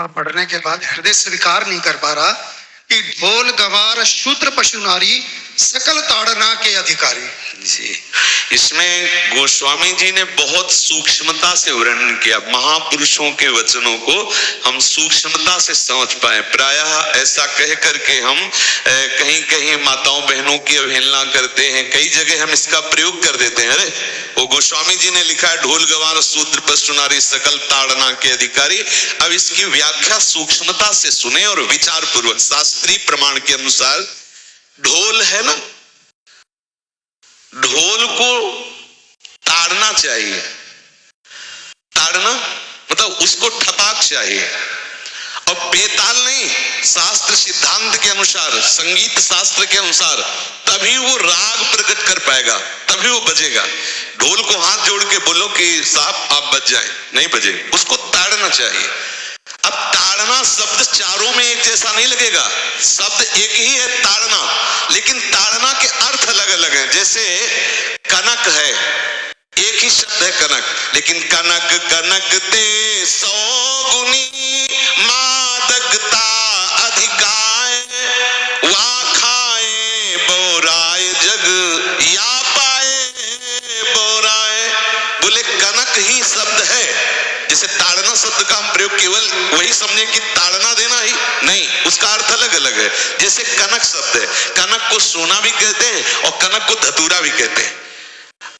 पढ़ने के बाद हृदय स्वीकार नहीं कर पा रहा कि ढोल गवार शूद्र पशु नारी सकल ताड़ना के अधिकारी जी। इसमें गोस्वामी जी ने बहुत सूक्ष्मता से वर्णन किया। महापुरुषों के वचनों को हम सूक्ष्मता से समझ पाए। प्रायः ऐसा कह करके हम कहीं कहीं माताओं बहनों की अवहेलना करते हैं, कई जगह हम इसका प्रयोग कर देते हैं। अरे वो गोस्वामी जी ने लिखा है ढोल गवार शूद्र पशु नारी सकल ताड़ना के अधिकारी। अब इसकी व्याख्या सूक्ष्मता से सुने और विचार पूर्वक। शास्त्रीय प्रमाण के अनुसार ढोल है ना, ढोल को ताड़ना चाहिए। ताड़ना मतलब उसको ठपाक चाहिए, और बेताल नहीं। शास्त्र सिद्धांत के अनुसार, संगीत शास्त्र के अनुसार तभी वो राग प्रकट कर पाएगा, तभी वो बजेगा। ढोल को हाथ जोड़ के बोलो कि साहब आप बज जाए, नहीं बजे, उसको ताड़ना चाहिए। अब ताड़ना शब्द चारों में एक जैसा नहीं लगेगा, शब्द एक ही है ताड़ना, लेकिन ताड़ना के अर्थ अलग अलग हैं। जैसे कनक है, एक ही शब्द है कनक, लेकिन कनक कनक ते 100 गुनी मादकता अधिकाय वा खाए बोराय जग या पाए बोराय। बोले कनक ही शब्द है। जैसे ताड़ना शब्द का हम प्रयोग केवल वही समझे कि ताड़ना देना ही नहीं, उसका अर्थ अलग अलग है। जैसे कनक शब्द है, कनक को सोना भी कहते हैं और कनक को धतूरा भी कहते हैं।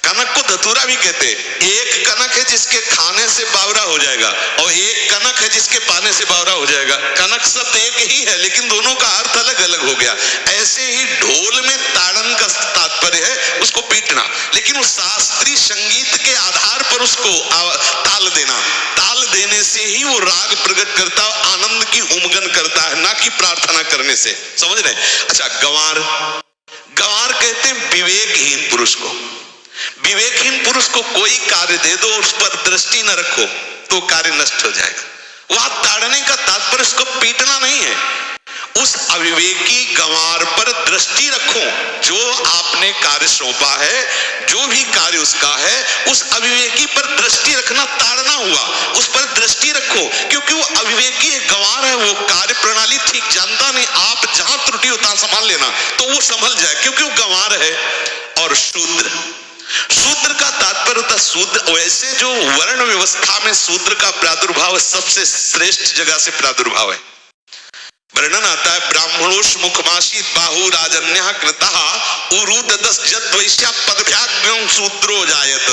कनक को धतूरा भी कहते हैं। एक कनक है जिसके खाने से बावरा हो जाएगा, और एक कनक है जिसके पाने से बावरा हो जाएगा। कनक शब्द एक ही है, लेकिन दोनों का अर्थ अलग अलग हो गया। ऐसे ही ढोल में ताड़न का तात्पर्य है उसको पीटना, लेकिन उस शास्त्रीय संगीत के आधार पर उसको ताल देना। ताल देने से ही वो राग प्रकट करता, आनंद की उमगन करता है, ना कि प्रार्थना करने से। समझ रहे? अच्छा, गंवार, गंवार कहते हैं विवेकहीन पुरुष को। विवेकहीन पुरुष को कोई कार्य दे दो, उस पर दृष्टि न रखो तो कार्य नष्ट हो जाएगा। वहां ताड़ने का तात्पर्य उसको पीटना नहीं है, उस अविवेकी गंवार पर दृष्टि रखो। जो आपने कार्य सौंपा है, जो भी कार्य उसका है, उस अविवेकी पर दृष्टि रखना ताड़ना हुआ। उस पर दृष्टि रखो, क्योंकि वो अविवेकी गंवार है, वो कार्य प्रणाली ठीक जानता नहीं। आप जहां त्रुटि होता संभाल लेना तो वो संभल जाए, क्योंकि वो गंवार है। और शूद्र, शूद्र का तात्पर्य होता शूद्र। वैसे जो वर्ण व्यवस्था में शूद्र का प्रादुर्भाव सबसे श्रेष्ठ जगह से प्रादुर्भाव है। वर्णन आता है ब्राह्मणोष मुखमासी बाहु राजन्य कृतः उरुददस जद्वैश्या पदभ्याग्यं शूद्रो जायत।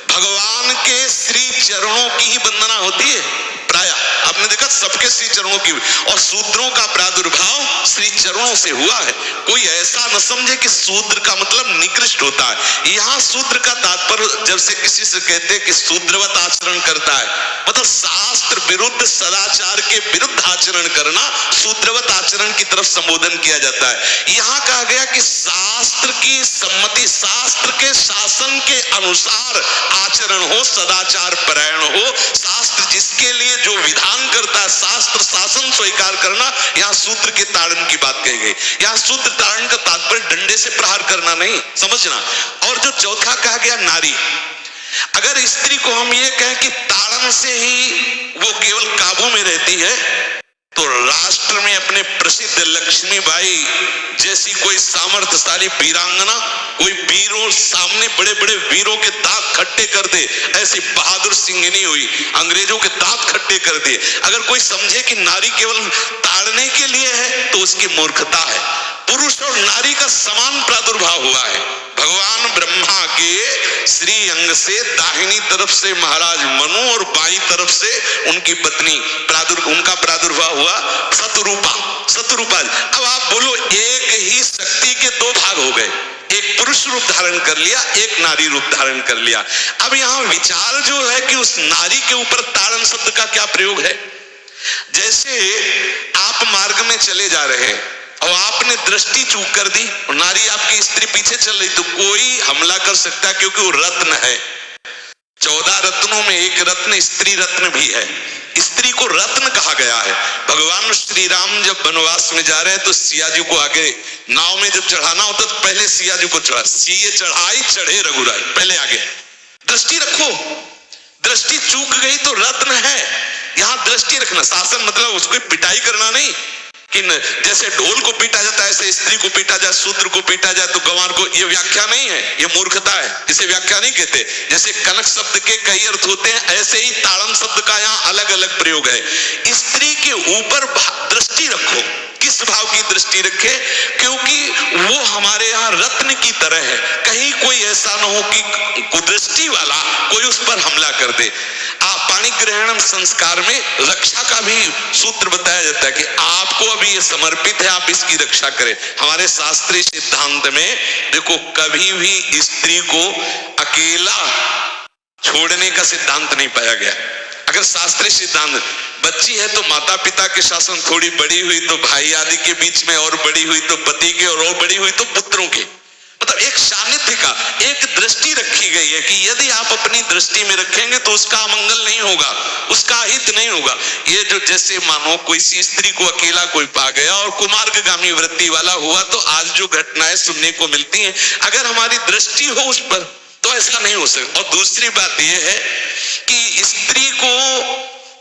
भगवान के श्री चरणों की ही वंदना होती है प्राय। आपने देखा सबके श्री चरणों की, और शूद्रों का प्रादुर्भाव श्री चरणों से हुआ है। कोई ऐसा न समझे कि शूद्र का मतलब निकृष्ट होता है। यहाँ शूद्र का तात्पर्य, जब से किसी से कहते हैं कि शूद्रवत आचरण करता है, मतलब शास्त्र विरुद्ध सदाचार के विरुद्ध आचरण करना शूद्रवत आचरण की तरफ संबोधन किया जाता है। यहाँ कहा गया कि शास्त्र की सम्मति, शास्त्र के शासन के अनुसार आचरण हो, सदाचार परायण हो। शास्त्र जिसके लिए जो विधान करता है, शास्त्र शासन स्वीकार करना, यहाँ शूद्र के ताड़न की बात कही गई। यहाँ शूद्र ताड़न का तात्पर्य डंडे से प्रहार करना नहीं, समझना। और जो चौथा कहा गया नारी, अगर स्त्री को हम ये कहें कि ताड़न से ही वो केवल काबू में रहती है, तो राष्ट्र में अपने प्रसिद्ध लक्ष्मीबाई जैसी कोई सामर्थ्यशाली वीरांगना, कोई वीरों सामने बड़े बड़े वीरों के दांत खट्टे कर दे, ऐसी बहादुर सिंहनी हुई, अंग्रेजों के दांत खट्टे कर दिए। अगर कोई समझे कि नारी केवल ताड़ने के लिए है तो उसकी मूर्खता है। पुरुष और नारी का समान प्रादुर्भाव हुआ है। भगवान ब्रह्मा के श्री अंग से दाहिनी तरफ से महाराज मनु और बाईं तरफ से उनकी पत्नी उनका प्रादुर्भाव हुआ शतरूपा। शतरूपा, अब आप बोलो एक ही शक्ति के दो भाग हो गए, एक पुरुष रूप धारण कर लिया, एक नारी रूप धारण कर लिया। अब यहाँ विचार जो है कि उस नारी के ऊपर ताड़न शब्द का क्या प्रयोग है। जैसे आप मार्ग में चले जा रहे हैं और आपने दृष्टि चूक कर दी और नारी आपकी स्त्री पीछे चल रही, तो कोई हमला कर सकता है, क्योंकि वो रत्न है। 14 रत्नों में एक रत्न स्त्री रत्न भी है। स्त्री को रत्न कहा गया है। भगवान श्री राम जब वनवास में जा रहे हैं तो सिया जी को आगे नाव में जब चढ़ाना होता तो पहले सिया जी को चढ़ा, सीए चढ़ाई चढ़े रघुराई, पहले आगे। दृष्टि रखो, दृष्टि चूक गई तो रत्न है, यहाँ दृष्टि रखना। शासन मतलब उसको पिटाई करना नहीं कि जैसे ढोल को पीटा जाता है ऐसे स्त्री को पीटा जाए, शूद्र को पीटा जाए तो गंवार को, ये व्याख्या नहीं है, ये मूर्खता है, इसे व्याख्या नहीं कहते। जैसे कनक शब्द के कई अर्थ होते हैं, ऐसे ही ताड़न शब्द का यहाँ अलग अलग प्रयोग है। स्त्री के ऊपर दृष्टि रखो। किस भाव की दृष्टि रखे? क्योंकि वो हमारे यहाँ रत्न की तरह है, कहीं कोई ऐसा न हो कि कुदृष्टि वाला कोई उस पर हमला कर दे। पाणी ग्रहण संस्कार में रक्षा का भी सूत्र बताया जाता है कि आपको अभी ये समर्पित है, आप इसकी रक्षा करें। हमारे शास्त्रीय सिद्धांत में देखो, कभी भी स्त्री को अकेला छोड़ने का सिद्धांत नहीं पाया गया। अगर शास्त्रीय सिद्धांत, बच्ची है तो माता पिता के शासन, थोड़ी बड़ी हुई तो भाई आदि के बीच में, और बड़ी हुई तो पति के, और बड़ी हुई तो पुत्रों के, मतलब एक सानिध्य का एक दृष्टि रखी गई है कि यदि आप अपनी दृष्टि में रखेंगे तो उसका मंगल नहीं होगा, उसका हित नहीं होगा। ये जो जैसे मानो कोई सी स्त्री को अकेला कोई पा गया और कुमार्गगामी वृत्ति वाला हुआ, तो आज जो घटनाएं सुनने को मिलती हैं, अगर हमारी दृष्टि हो उस पर तो ऐसा नहीं हो सकता। और दूसरी बात यह है कि स्त्री को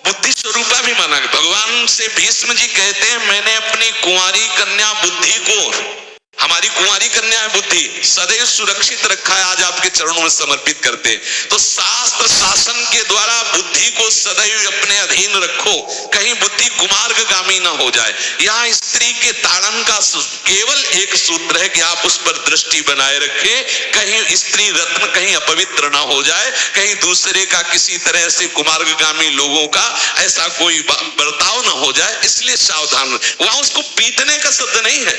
बुद्धि स्वरूपा भी माना गया। भगवान से भीष्म जी कहते हैं, मैंने अपनी कुंवारी कन्या बुद्धि को, हमारी कुंवारी कन्या है बुद्धि, सदैव सुरक्षित रखा है, आज आपके चरणों में समर्पित करते। तो शास्त्र शासन के द्वारा बुद्धि को सदैव अपने अधीन रखो, कहीं बुद्धि कुमार्गगामी ना हो जाए। यहाँ स्त्री के ताड़न का केवल एक सूत्र है कि आप उस पर दृष्टि बनाए रखें, कहीं स्त्री रत्न कहीं अपवित्र ना हो जाए, कहीं दूसरे का किसी तरह से कुमार्गगामी लोगों का ऐसा कोई बर्ताव ना हो जाए, इसलिए सावधान। वहां उसको पीटने का शब्द नहीं है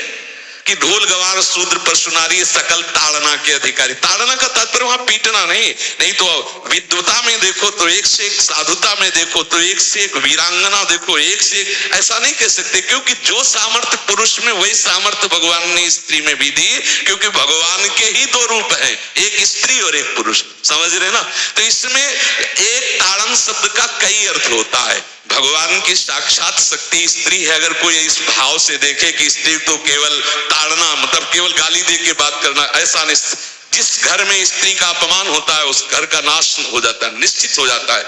कि ढोल गवार शूद्र पशु नारी सकल ताड़ना के अधिकारी। ताड़ना का तात्पर्य वहां पीटना नहीं तो विद्वता में देखो तो एक से एक, साधुता में देखो तो एक से एक, वीरांगना देखो एक से एक, ऐसा नहीं कह सकते। क्योंकि जो सामर्थ्य पुरुष में वही सामर्थ्य भगवान ने स्त्री में भी दी, क्योंकि भगवान के ही दो रूप हैं, एक स्त्री और एक पुरुष, समझ रहे ना। तो इसमें एक ताड़न शब्द का कई अर्थ होता है। भगवान की साक्षात शक्ति स्त्री है। अगर कोई इस भाव से देखे कि स्त्री तो केवल ताड़ना मतलब केवल गाली दे के बात करना, ऐसा नहीं। जिस घर में स्त्री का अपमान होता है उस घर का नाश हो जाता है, निश्चित हो जाता है।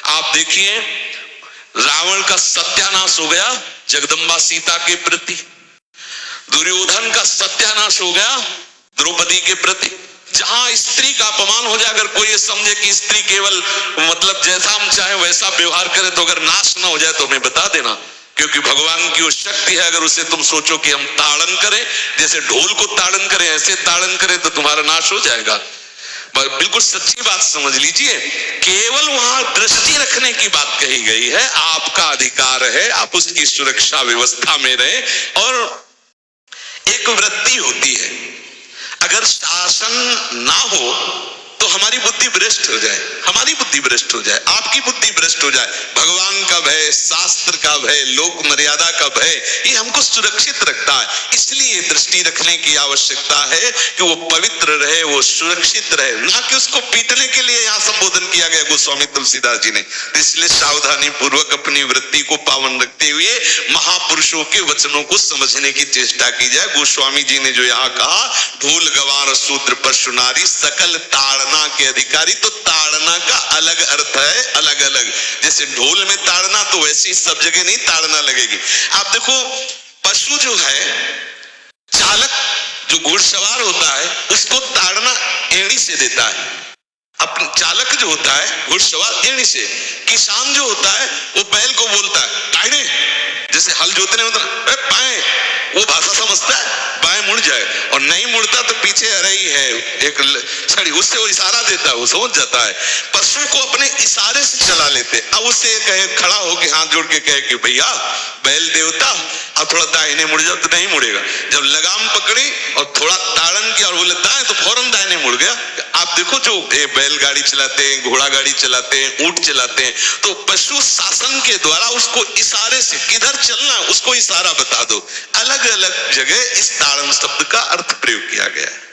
आप देखिए, रावण का सत्यानाश हो गया जगदम्बा सीता के प्रति, दुर्योधन का सत्यानाश हो गया द्रौपदी के प्रति। जहां स्त्री का अपमान हो जाए, अगर कोई ये समझे कि स्त्री केवल मतलब जैसा हम चाहे वैसा व्यवहार करे, तो अगर नाश ना हो जाए तो हमें बता देना, क्योंकि भगवान की वो शक्ति है। अगर उसे तुम सोचो कि हम ताड़न करें, जैसे ढोल को ताड़न करें ऐसे ताड़न करें, तो तुम्हारा नाश हो जाएगा। बिल्कुल सच्ची बात समझ लीजिए। केवल वहां दृष्टि रखने की बात कही गई है, आपका अधिकार है, आप उसकी सुरक्षा व्यवस्था में रहे। और एक वृत्ति होती है, अगर शासन ना हो तो हमारी बुद्धि भ्रष्ट हो जाए, हमारी बुद्धि भ्रष्ट हो जाए, आपकी बुद्धि भ्रष्ट हो जाए। भगवान का भय, शास्त्र का भय, लोक मर्यादा का भय, ये हमको सुरक्षित रखता है। इसलिए दृष्टि रखने की आवश्यकता है कि वो पवित्र रहे, वो सुरक्षित रहे, ना कि उसको पीटने के लिए यहाँ संबोधन किया गया गोस्वामी तुलसीदास जी ने। इसलिए सावधानी पूर्वक अपनी वृत्ति को पावन रखते हुए महापुरुषों के वचनों को समझने की चेष्टा की जाए। गोस्वामी जी ने जो यहाँ कहा, ढोल गवार शूद्र पशु नारी सकल ताड़ना के अधिकारी, तो ताड़ना का अलग अर्थ है, अलग अलग। जैसे ढोल में ताड़ना, तो वैसे ही सब जगह नहीं ताड़ना लगेगी। आप देखो, पशु जो है, चालक जो घुड़सवार होता है उसको ताड़ना एड़ी से देता है। अपने चालक जो होता है घुड़सवार एड़ी से। किसान जो होता है वो बैल को बोलता है दाहिने, जैसे हल जोतने होता है बाएं, वो भाषा समझता है, बाएं मुड़ जाए, और नहीं मुड़ता तो पीछे रही है एक छड़ी, उससे वो इशारा देता है, वो समझ जाता है। पशु को अपने इशारे से चला लेते। अब उससे कहे, खड़ा होके हाथ जोड़ के कहे कि भैया बैल देवता अब थोड़ा दाहिने मुड़ जाओ, तो नहीं मुड़ेगा। जब लगाम पकड़ी और थोड़ा ताड़न किया और बोले दाएं, तो फौरन दाहिने मुड़ गया। आप देखो, जो बैलगाड़ी चलाते हैं, घोड़ा गाड़ी चलाते हैं, ऊंट चलाते हैं, तो पशु शासन के द्वारा उसको इशारे से किधर चलना है उसको इशारा बता दो। अलग अलग जगह इस ताड़न शब्द का अर्थ प्रयोग किया गया है।